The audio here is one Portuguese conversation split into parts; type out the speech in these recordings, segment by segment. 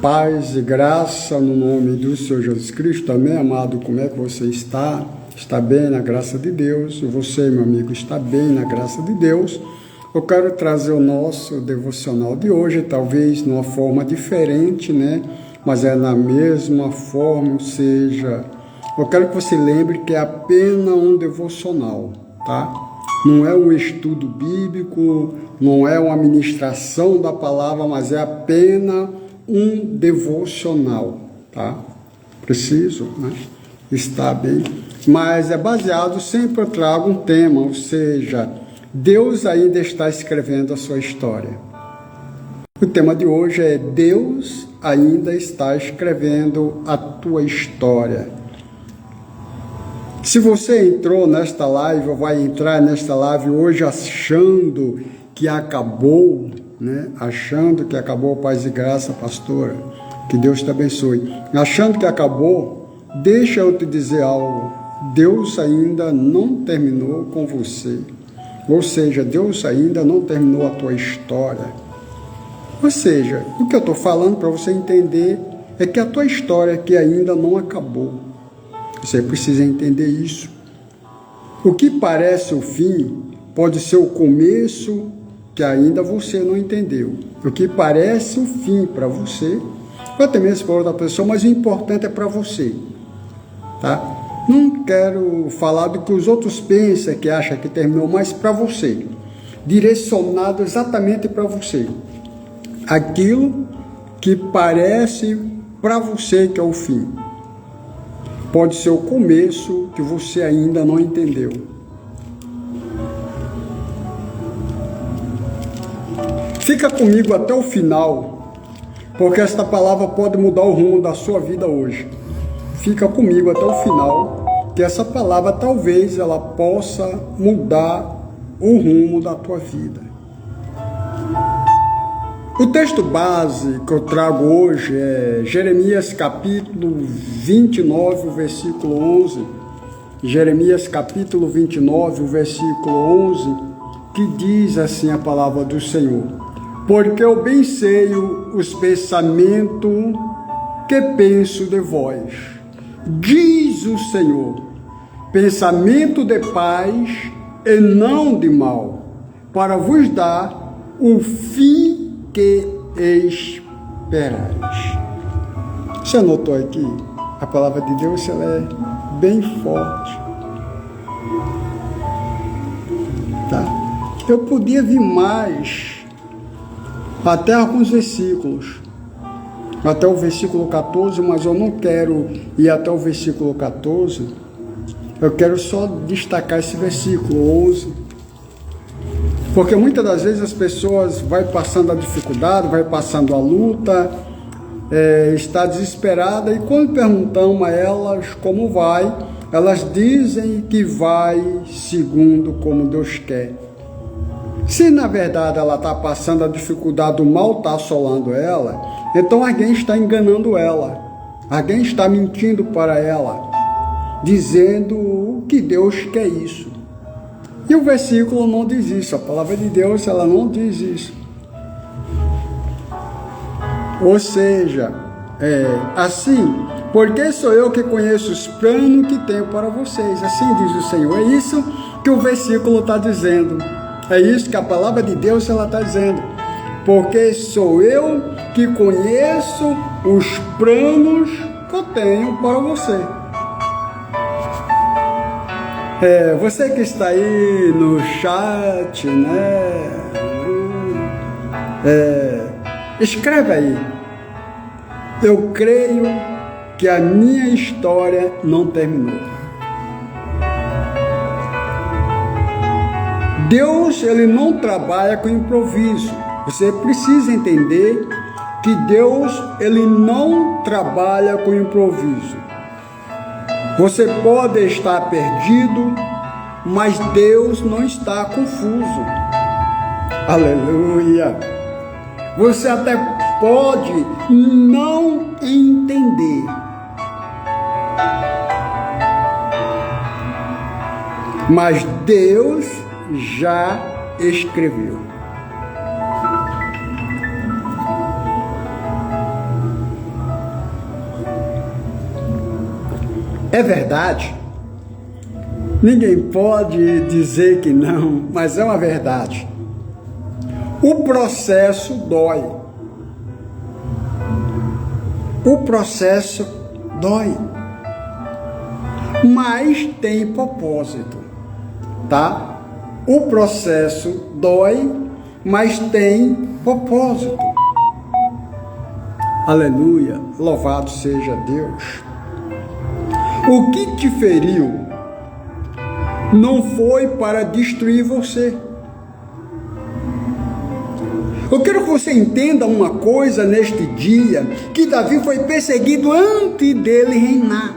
Paz e graça no nome do Senhor Jesus Cristo. Amém, amado? Como é que você está? Está bem na graça de Deus? E você, meu amigo, está bem na graça de Deus? Eu quero trazer o nosso devocional de hoje, talvez numa forma diferente, né? Mas é na mesma forma, ou seja, eu quero que você lembre que é apenas um devocional, tá? Não é um estudo bíblico, não é uma ministração da palavra, mas é apenas um devocional, tá? Preciso, né? Está bem. Mas é baseado, sempre eu trago um tema, ou seja, Deus ainda está escrevendo a sua história. O tema de hoje é Deus ainda está escrevendo a tua história. Se você entrou nesta live, ou vai entrar nesta live hoje achando que acabou, né? Achando que acabou, paz e graça, pastora, que Deus te abençoe. Achando que acabou, deixa eu te dizer algo. Deus ainda não terminou com você. Ou seja, Deus ainda não terminou a tua história. Ou seja, o que eu estou falando para você entender é que a tua história aqui ainda não acabou. Você precisa entender isso. O que parece o fim pode ser o começo que ainda você não entendeu. O que parece o fim para você, ou até mesmo para outra pessoa, mas o importante é para você. Tá? Não quero falar do que os outros pensam, que acham que terminou, mas para você. Direcionado exatamente para você. Aquilo que parece para você que é o fim. Pode ser o começo que você ainda não entendeu. Fica comigo até o final, porque esta palavra pode mudar o rumo da sua vida hoje. Fica comigo até o final, que essa palavra talvez ela possa mudar o rumo da tua vida. O texto base que eu trago hoje é Jeremias capítulo 29, versículo 11. Jeremias capítulo 29, versículo 11, que diz assim a palavra do Senhor. Porque eu bem sei os pensamentos que penso de vós, diz o Senhor, pensamento de paz e não de mal, para vos dar o fim que esperais. Você notou aqui? A palavra de Deus ela é bem forte. Tá? Eu podia vir mais, até alguns versículos, até o versículo 14, mas eu não quero ir até o versículo 14, eu quero só destacar esse versículo 11, porque muitas das vezes as pessoas vai passando a dificuldade, vai passando a luta, está desesperada, e quando perguntamos a elas como vai, elas dizem que vai segundo como Deus quer. Se na verdade ela está passando a dificuldade, o mal está assolando ela, então alguém está enganando ela, alguém está mentindo para ela, dizendo que Deus quer isso. E o versículo não diz isso, a palavra de Deus ela não diz isso. Ou seja, assim, porque sou eu que conheço os planos que tenho para vocês, assim diz o Senhor. É isso que o versículo está dizendo. É isso que a palavra de Deus ela está dizendo. Porque sou eu que conheço os planos que eu tenho para você. Você que está aí no chat, né? Escreve aí. Eu creio que a minha história não terminou. Deus, ele não trabalha com improviso. Você precisa entender que Deus, ele não trabalha com improviso. Você pode estar perdido, mas Deus não está confuso. Aleluia! Você até pode não entender, mas Deus já escreveu. É verdade. Ninguém pode dizer que não, mas é uma verdade. O processo dói. O processo dói. Mas tem propósito, tá? O processo dói, mas tem propósito. Aleluia, louvado seja Deus. O que te feriu não foi para destruir você. Eu quero que você entenda uma coisa neste dia, que Davi foi perseguido antes dele reinar.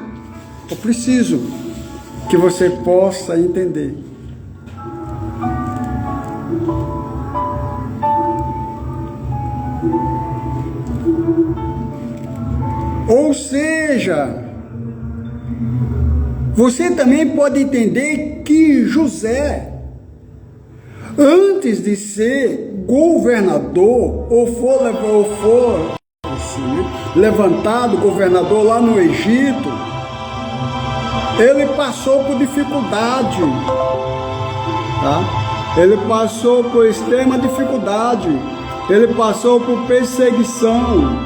Eu preciso que você possa entender. Ou seja, você também pode entender que José, antes de ser governador, ou for levantado governador lá no Egito, ele passou por dificuldade, tá? Ele passou por extrema dificuldade, ele passou por perseguição, né?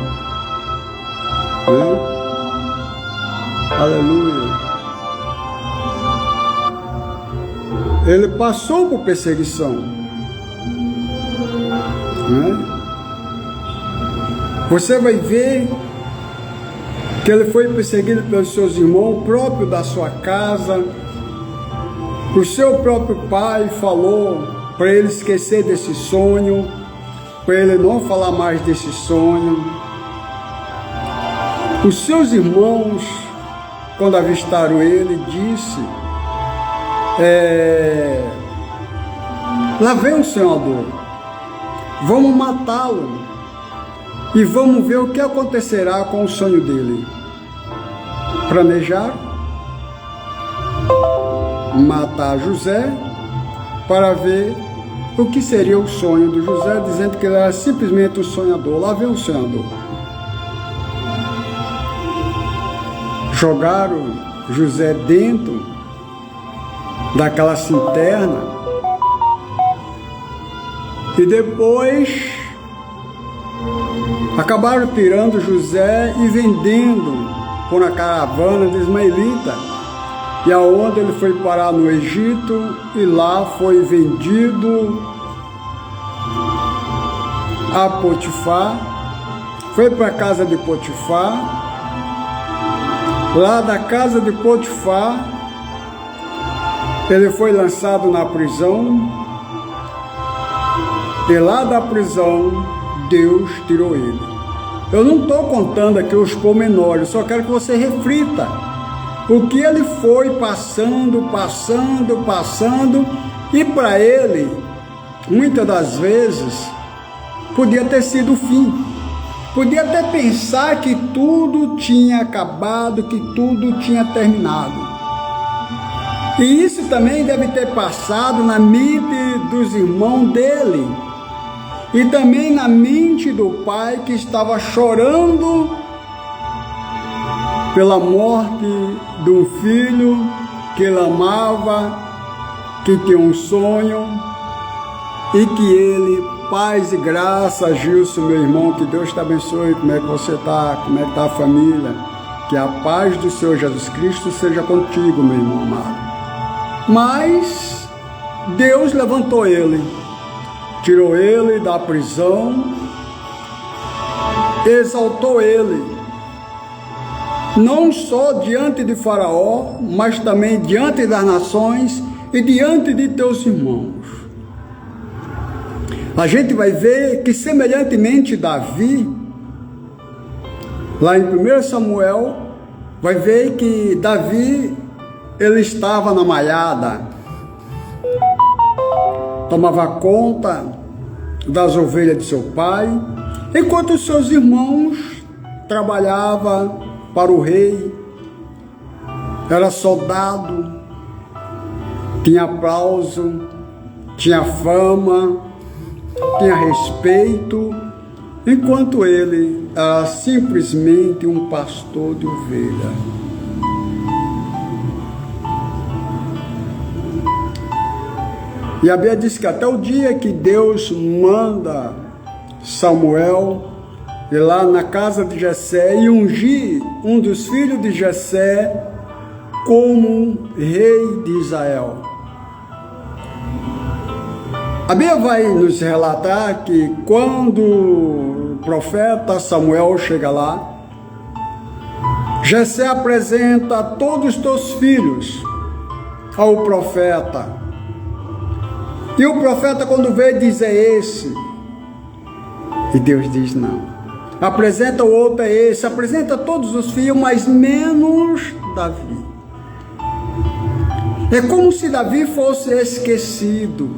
Aleluia. Ele passou por perseguição, né? Você vai ver que ele foi perseguido pelos seus irmãos, próprio da sua casa. O seu próprio pai falou para ele esquecer desse sonho, para ele não falar mais desse sonho. Os seus irmãos, quando avistaram ele, disse: lá vem o sonhador, vamos matá-lo e vamos ver o que acontecerá com o sonho dele. Planejaram matar José para ver o que seria o sonho do José, dizendo que ele era simplesmente um sonhador. Lá vem o sonhador. Jogaram José dentro daquela cisterna e depois acabaram tirando José e vendendo por uma caravana de ismaelita, e aonde ele foi parar no Egito, e lá foi vendido a Potifar, foi para a casa de Potifar. Lá da casa de Potifar ele foi lançado na prisão, e lá da prisão Deus tirou ele. Eu não estou contando aqui os pormenores, só quero que você reflita o que ele foi passando, e para ele, muitas das vezes, podia ter sido o fim. Podia até pensar que tudo tinha acabado, que tudo tinha terminado. E isso também deve ter passado na mente dos irmãos dele, e também na mente do pai, que estava chorando pela morte de um filho que ele amava, que tinha um sonho, e que ele, paz e graça, Gilson, meu irmão, que Deus te abençoe. Como é que você está? Como é que está a família? Que a paz do Senhor Jesus Cristo seja contigo, meu irmão amado. Mas Deus levantou ele, tirou ele da prisão, exaltou ele, não só diante de Faraó, mas também diante das nações e diante de teus irmãos. A gente vai ver que, semelhantemente Davi, lá em 1 Samuel, vai ver que Davi, ele estava na malhada, tomava conta das ovelhas de seu pai, enquanto os seus irmãos trabalhavam para o rei, era soldado, tinha aplauso, tinha fama, tinha respeito, enquanto ele era simplesmente um pastor de ovelha. E a Bíblia diz que até o dia que Deus manda Samuel ir lá na casa de Jessé e ungir um dos filhos de Jessé como rei de Israel. A Bíblia vai nos relatar que quando o profeta Samuel chega lá, Jessé apresenta todos os teus filhos ao profeta. E o profeta, quando vê, diz: é esse. E Deus diz: não. Apresenta o outro, é esse. Apresenta todos os filhos, mas menos Davi. É como se Davi fosse esquecido.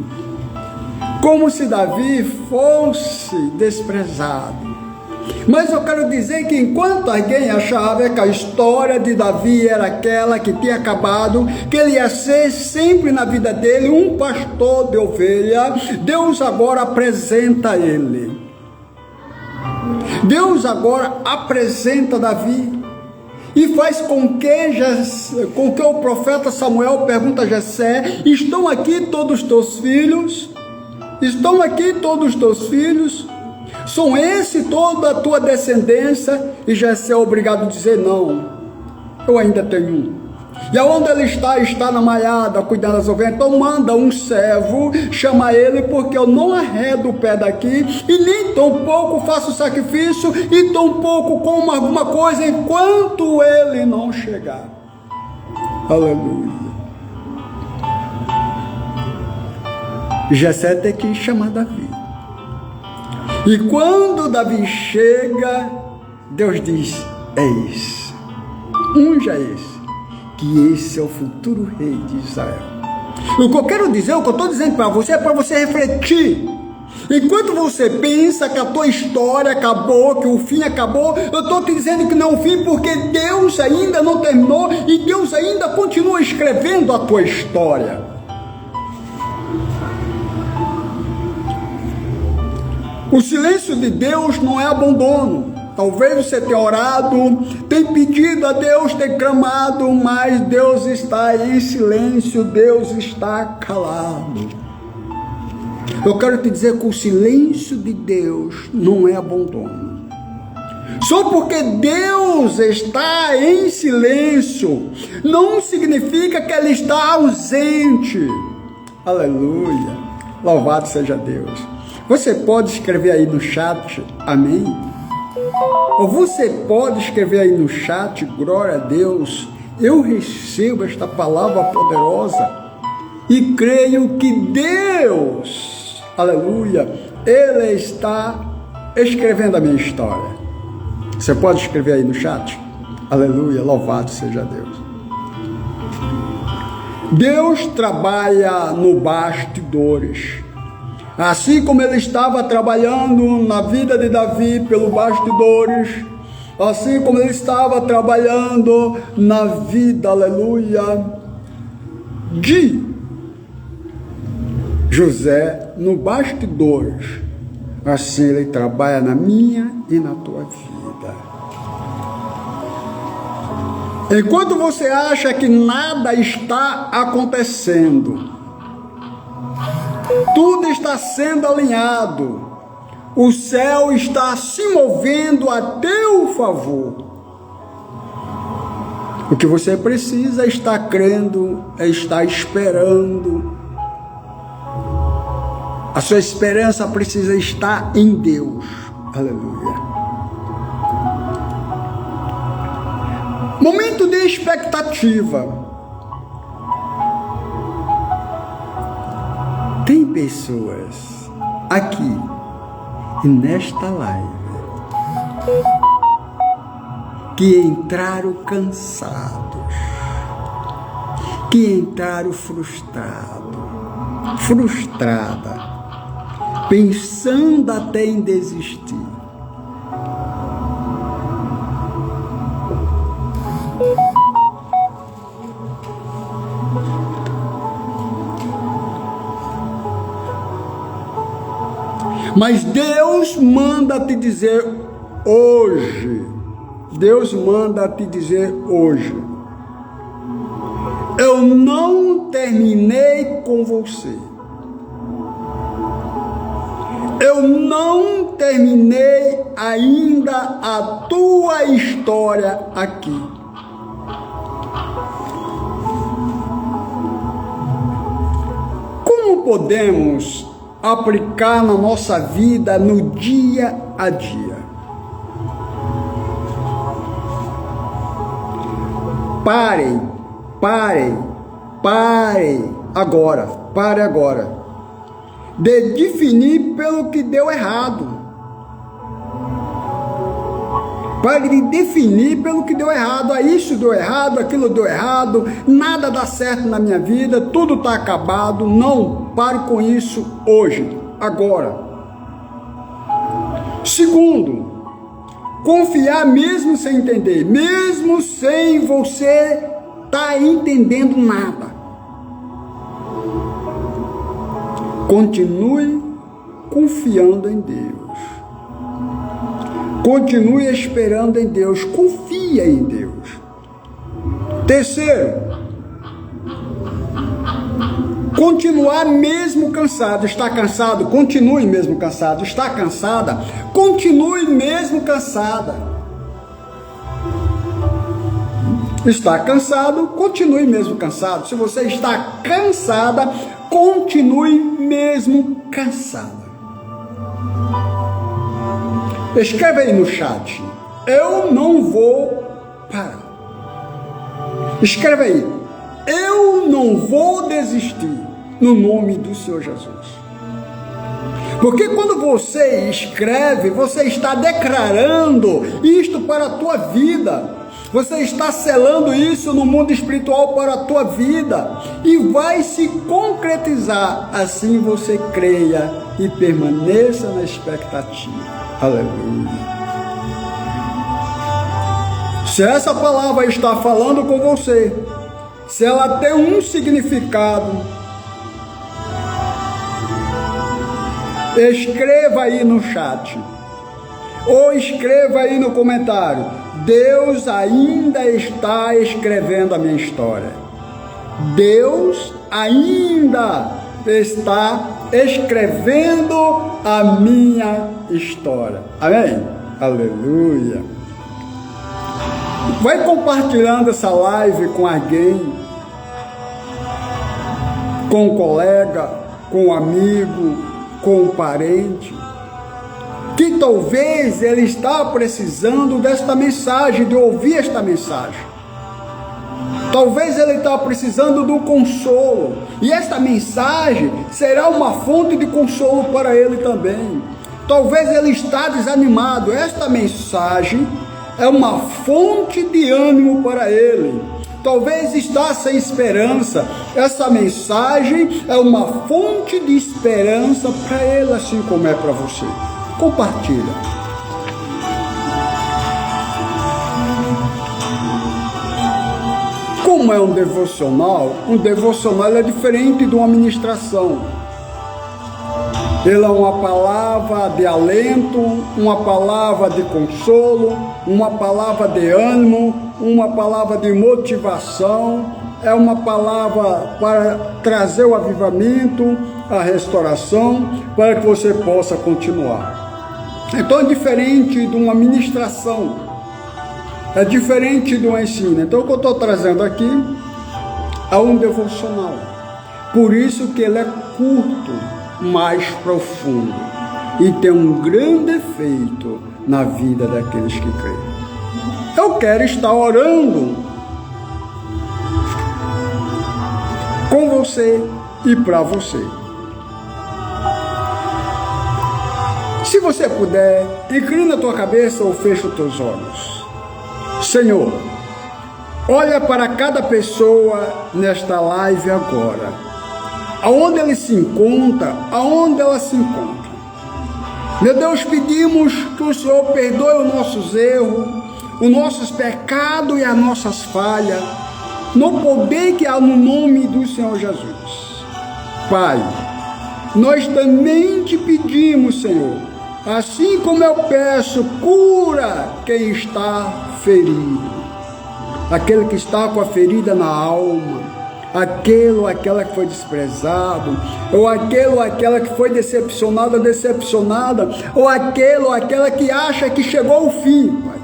Como se Davi fosse desprezado. Mas eu quero dizer que enquanto alguém achava que a história de Davi era aquela que tinha acabado, que ele ia ser sempre na vida dele um pastor de ovelha, Deus agora apresenta ele. Deus agora apresenta Davi e faz com que o profeta Samuel pergunta a Jessé: estão aqui todos os teus filhos? Estão aqui todos os teus filhos? São esse toda a tua descendência? E Jessé é obrigado a dizer: não, eu ainda tenho um. E aonde ele está? Está na malhada, cuidando das ovelhas. Então manda um servo, chama ele, porque eu não arredo o pé daqui, e nem tampouco faço sacrifício, e tampouco como alguma coisa, enquanto ele não chegar. Aleluia. Jessé tem que chamar Davi. E quando Davi chega, Deus diz: eis, unja esse, que esse é o futuro rei de Israel. O que eu quero dizer, o que eu estou dizendo para você, é para você refletir. Enquanto você pensa que a tua história acabou, que o fim acabou, eu estou te dizendo que não é o fim, porque Deus ainda não terminou e Deus ainda continua escrevendo a tua história. O silêncio de Deus não é abandono. Talvez você tenha orado, tenha pedido a Deus, tenha clamado, mas Deus está em silêncio, Deus está calado. Eu quero te dizer que o silêncio de Deus não é abandono. Só porque Deus está em silêncio, não significa que Ele está ausente. Aleluia. Louvado seja Deus. Você pode escrever aí no chat, amém? Ou você pode escrever aí no chat: glória a Deus, eu recebo esta palavra poderosa e creio que Deus, aleluia, Ele está escrevendo a minha história. Você pode escrever aí no chat? Aleluia, louvado seja Deus. Deus trabalha no bastidores. Assim como Ele estava trabalhando na vida de Davi pelo bastidores, assim como Ele estava trabalhando na vida, aleluia, de José no bastidores, assim Ele trabalha na minha e na tua vida. Enquanto você acha que nada está acontecendo, tudo está sendo alinhado, o céu está se movendo a teu favor. O que você precisa é estar crendo, é estar esperando. A sua esperança precisa estar em Deus. Aleluia. Momento de expectativa. Tem pessoas aqui e nesta live que entraram cansados, que entraram frustrada, pensando até em desistir. Mas Deus manda te dizer hoje, Deus manda te dizer hoje: eu não terminei com você, Eu não terminei ainda a tua história aqui. Como podemos aplicar na nossa vida no dia a dia? Pare agora. De definir pelo que deu errado. Pare de definir pelo que deu errado. Isso deu errado, aquilo deu errado, nada dá certo na minha vida, tudo está acabado. Não, pare com isso hoje, agora. Segundo, confiar mesmo sem entender, mesmo sem você estar entendendo nada. Continue confiando em Deus. Continue esperando em Deus. Confia em Deus. Terceiro, continuar mesmo cansado. Está cansado? Continue mesmo cansado. Está cansada? Continue mesmo cansada. Está cansado? Continue mesmo cansado. Se você está cansada, continue mesmo cansada. Escreve aí no chat. Eu não vou parar. Escreve aí. Eu não vou desistir, no nome do Senhor Jesus. Porque quando você escreve, você está declarando isto para a tua vida. Você está selando isso no mundo espiritual para a tua vida. E vai se concretizar. Assim você creia e permaneça na expectativa. Aleluia. Se essa palavra está falando com você, se ela tem um significado, escreva aí no chat, ou escreva aí no comentário: Deus ainda está escrevendo a minha história. Deus ainda está escrevendo a minha história. Amém? Aleluia. Vai compartilhando essa live com alguém, com um colega, com um amigo, com um parente, que talvez ele está precisando desta mensagem, de ouvir esta mensagem. Talvez ele está precisando do consolo, e esta mensagem será uma fonte de consolo para ele também. Talvez ele está desanimado, esta mensagem é uma fonte de ânimo para ele. Talvez está sem esperança, essa mensagem é uma fonte de esperança para ele, assim como é para você. Compartilha. Como é um devocional é diferente de uma ministração. Ele é uma palavra de alento, uma palavra de consolo, uma palavra de ânimo, uma palavra de motivação, é uma palavra para trazer o avivamento, a restauração, para que você possa continuar. Então é diferente de uma ministração, é diferente de um ensino. Então o que eu estou trazendo aqui é um devocional. Por isso que ele é curto, mais profundo, e tem um grande efeito na vida daqueles que creem. Eu quero estar orando com você e para você. Se você puder, inclina a tua cabeça ou fecha os teus olhos. Senhor, olha para cada pessoa nesta live agora, aonde ele se encontra, aonde ela se encontra. Meu Deus, pedimos que o Senhor perdoe os nossos erros, os nossos pecados e as nossas falhas, no poder que há no nome do Senhor Jesus. Pai, nós também te pedimos, Senhor, assim como eu peço, cura quem está ferido, aquele que está com a ferida na alma, aquele ou aquela que foi desprezado, ou aquele ou aquela que foi decepcionada, ou aquele ou aquela que acha que chegou ao fim, Pai.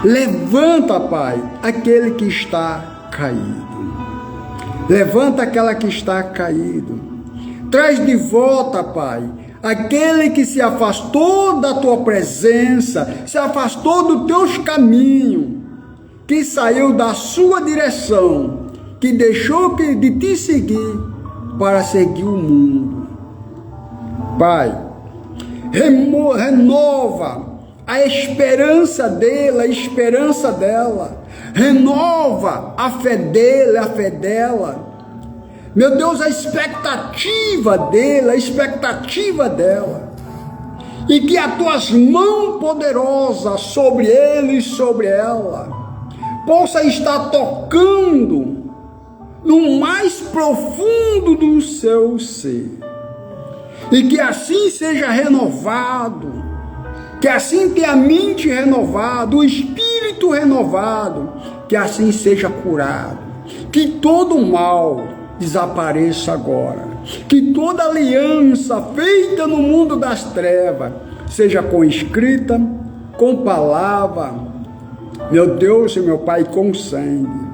Levanta, Pai, aquele que está caído. Levanta aquela que está caído. Traz de volta, Pai, aquele que se afastou da tua presença, se afastou dos teus caminhos, que saiu da sua direção, que deixou de te seguir para seguir o mundo. Pai, renova a esperança dele, a esperança dela, renova a fé dele, a fé dela. Meu Deus, a expectativa dele, a expectativa dela. E que as tuas mãos poderosas sobre ele e sobre ela possa estar tocando no mais profundo do seu ser. E que assim seja renovado, que assim tenha a mente renovada, o espírito renovado, que assim seja curado, que todo mal desapareça agora, que toda aliança feita no mundo das trevas, seja com escrita, com palavra, meu Deus e meu Pai, com sangue,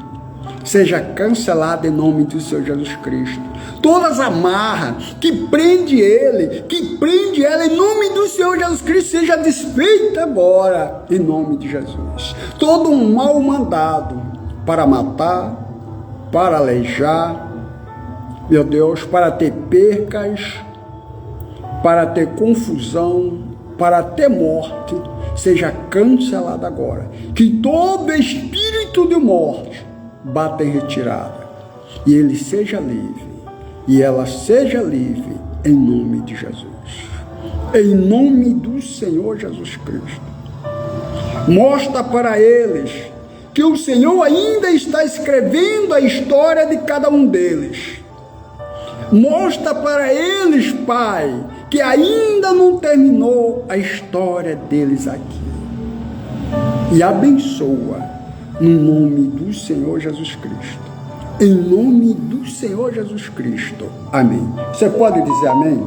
seja cancelada em nome do Senhor Jesus Cristo. Todas as amarras que prende ela em nome do Senhor Jesus Cristo, seja desfeita agora em nome de Jesus. Todo um mal mandado para matar, para aleijar, meu Deus, para ter percas, para ter confusão, para ter morte, seja cancelado agora. Que todo espírito de morte bata em retirada, e ele seja livre, e ela seja livre, em nome de Jesus. Em nome do Senhor Jesus Cristo. Mostra para eles que o Senhor ainda está escrevendo a história de cada um deles. Mostra para eles, Pai, que ainda não terminou a história deles aqui. E abençoa no nome do Senhor Jesus Cristo. Em nome do Senhor Jesus Cristo. Amém. Você pode dizer amém?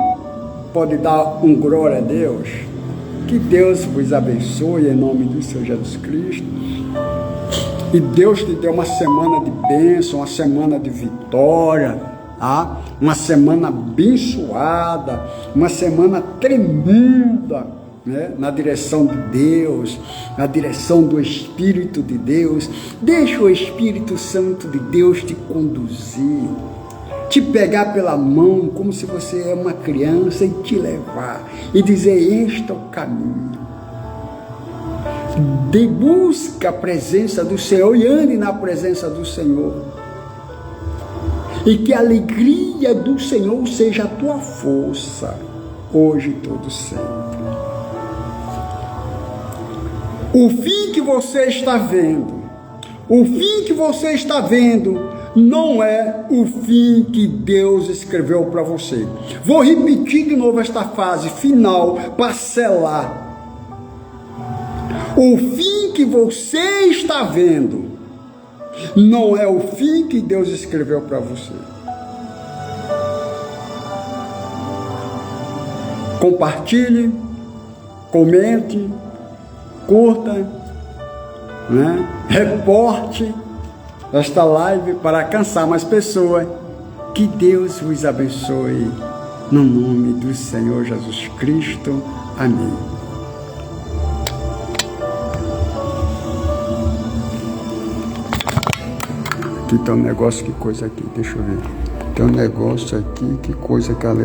Pode dar um glória a Deus? Que Deus vos abençoe em nome do Senhor Jesus Cristo. E Deus te dê uma semana de bênção, uma semana de vitória, tá? Uma semana abençoada, uma semana tremenda, né? Na direção de Deus, na direção do Espírito de Deus. Deixa o Espírito Santo de Deus te conduzir, te pegar pela mão como se você é uma criança e te levar e dizer: este é o caminho. Busca a presença do Senhor e ande na presença do Senhor. E que a alegria do Senhor seja a tua força, hoje e todo sempre. O fim que você está vendo, não é o fim que Deus escreveu para você. Vou repetir de novo esta fase final para selar. O fim que você está vendo não é o fim que Deus escreveu para você. Compartilhe, comente, curta, né? Reporte esta live para alcançar mais pessoas. Que Deus vos abençoe no nome do Senhor Jesus Cristo. Amém. Aqui tem um negócio, que coisa aqui, deixa eu ver. Tem um negócio aqui, que coisa que ela